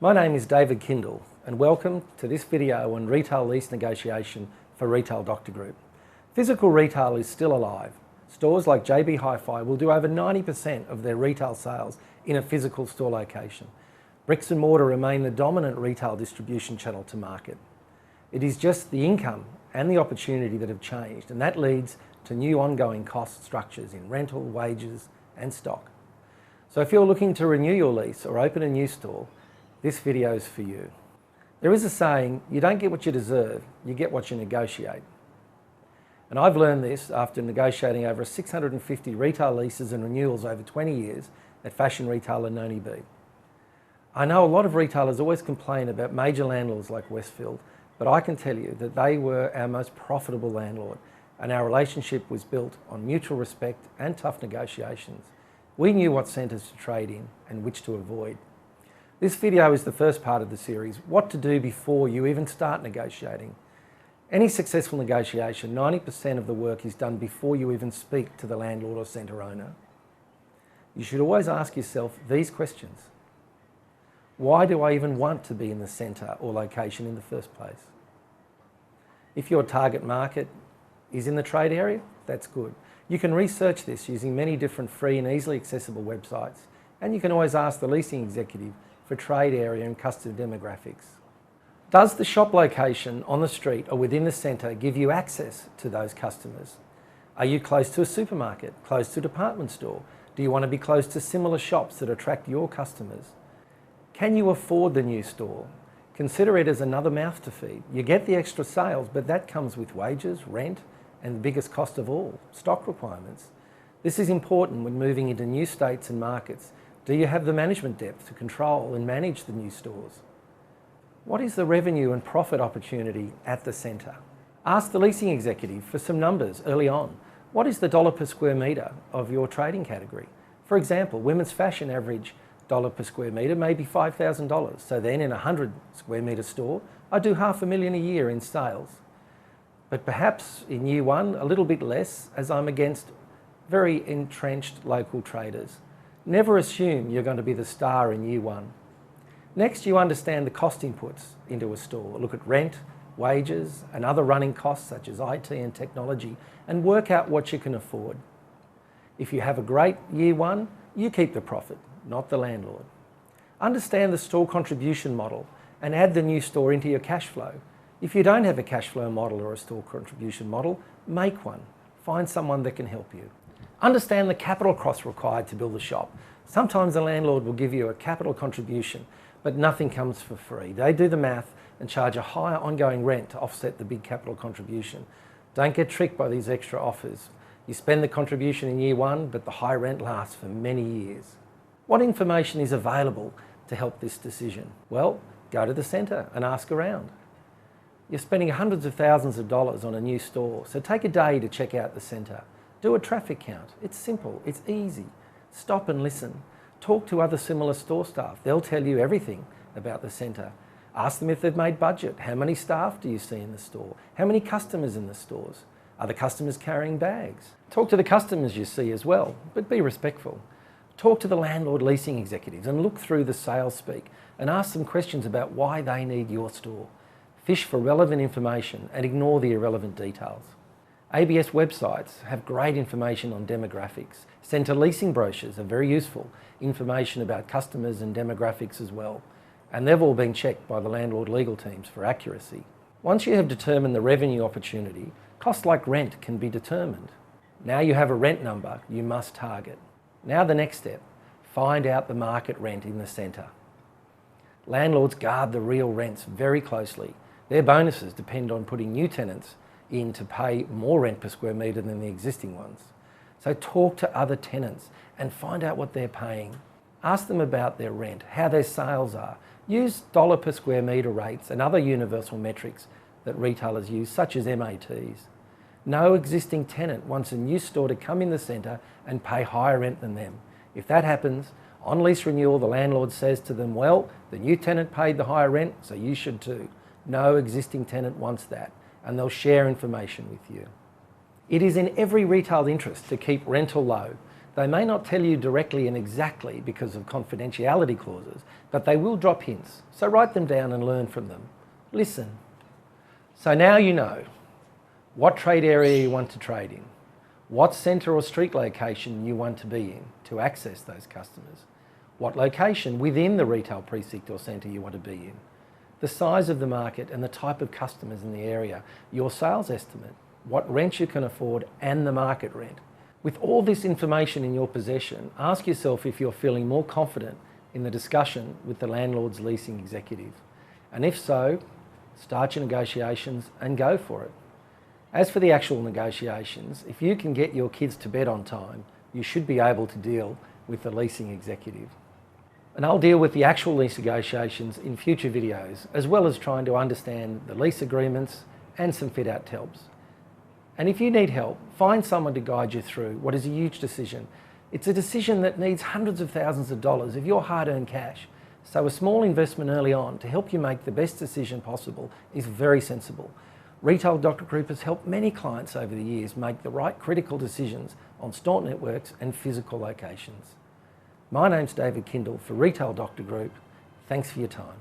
My name is David Kindl and welcome to this video on retail lease negotiation for Retail Doctor Group. Physical retail is still alive. Stores like JB Hi-Fi will do over 90% of their retail sales in a physical store location. Bricks and mortar remain the dominant retail distribution channel to market. It is just the income and the opportunity that have changed, and that leads to new ongoing cost structures in rental, wages and stock. So if you're looking to renew your lease or open a new store, this video is for you. There is a saying, you don't get what you deserve, you get what you negotiate. And I've learned this after negotiating over 650 retail leases and renewals over 20 years at fashion retailer Noni B. I know a lot of retailers always complain about major landlords like Westfield, but I can tell you that they were our most profitable landlord, and our relationship was built on mutual respect and tough negotiations. We knew what centres to trade in and which to avoid. This video is the first part of the series, what to do before you even start negotiating. Any successful negotiation, 90% of the work is done before you even speak to the landlord or centre owner. You should always ask yourself these questions. Why do I even want to be in the centre or location in the first place? If your target market is in the trade area, that's good. You can research this using many different free and easily accessible websites, and you can always ask the leasing executive for trade area and customer demographics. Does the shop location on the street or within the centre give you access to those customers? Are you close to a supermarket, close to a department store? Do you want to be close to similar shops that attract your customers? Can you afford the new store? Consider it as another mouth to feed. You get the extra sales, but that comes with wages, rent, and the biggest cost of all, stock requirements. This is important when moving into new states and markets. Do you have the management depth to control and manage the new stores? What is the revenue and profit opportunity at the centre? Ask the leasing executive for some numbers early on. What is the dollar per square metre of your trading category? For example, women's fashion average dollar per square metre may be $5,000. So then in a 100 square metre store, I do $500,000 a year in sales. But perhaps in year one, a little bit less, as I'm against very entrenched local traders. Never assume you're going to be the star in year one. Next, you understand the cost inputs into a store. Look at rent, wages, and other running costs such as IT and technology, and work out what you can afford. If you have a great year one, you keep the profit, not the landlord. Understand the store contribution model and add the new store into your cash flow. If you don't have a cash flow model or a store contribution model, make one. Find someone that can help you. Understand the capital costs required to build a shop. Sometimes the landlord will give you a capital contribution, but nothing comes for free. They do the math and charge a higher ongoing rent to offset the big capital contribution. Don't get tricked by these extra offers. You spend the contribution in year one, but the high rent lasts for many years. What information is available to help this decision? Well, go to the centre and ask around. You're spending hundreds of thousands of dollars on a new store, so take a day to check out the centre. Do a traffic count. It's simple, it's easy. Stop and listen. Talk to other similar store staff. They'll tell you everything about the centre. Ask them if they've made budget. How many staff do you see in the store? How many customers in the stores? Are the customers carrying bags? Talk to the customers you see as well, but be respectful. Talk to the landlord leasing executives and look through the sales speak and ask them questions about why they need your store. Fish for relevant information and ignore the irrelevant details. ABS websites have great information on demographics. Centre leasing brochures are very useful, information about customers and demographics as well. And they've all been checked by the landlord legal teams for accuracy. Once you have determined the revenue opportunity, costs like rent can be determined. Now you have a rent number you must target. Now the next step, find out the market rent in the centre. Landlords guard the real rents very closely. Their bonuses depend on putting new tenants in to pay more rent per square metre than the existing ones. So talk to other tenants and find out what they're paying. Ask them about their rent, how their sales are. Use dollar per square metre rates and other universal metrics that retailers use, such as MATs. No existing tenant wants a new store to come in the centre and pay higher rent than them. If that happens, on lease renewal, the landlord says to them, well, the new tenant paid the higher rent, so you should too. No existing tenant wants that, and they'll share information with you. It is in every retail interest to keep rental low. They may not tell you directly and exactly because of confidentiality clauses, but they will drop hints. So write them down and learn from them. Listen. So now you know what trade area you want to trade in, what centre or street location you want to be in to access those customers, what location within the retail precinct or centre you want to be in, the size of the market and the type of customers in the area, your sales estimate, what rent you can afford and the market rent. With all this information in your possession, ask yourself if you're feeling more confident in the discussion with the landlord's leasing executive. And if so, start your negotiations and go for it. As for the actual negotiations, if you can get your kids to bed on time, you should be able to deal with the leasing executive. And I'll deal with the actual lease negotiations in future videos, as well as trying to understand the lease agreements and some fit-out helps. And if you need help, find someone to guide you through what is a huge decision. It's a decision that needs hundreds of thousands of dollars of your hard-earned cash. So a small investment early on to help you make the best decision possible is very sensible. Retail Doctor Group has helped many clients over the years make the right critical decisions on store networks and physical locations. My name's David Kindl for Retail Doctor Group. Thanks for your time.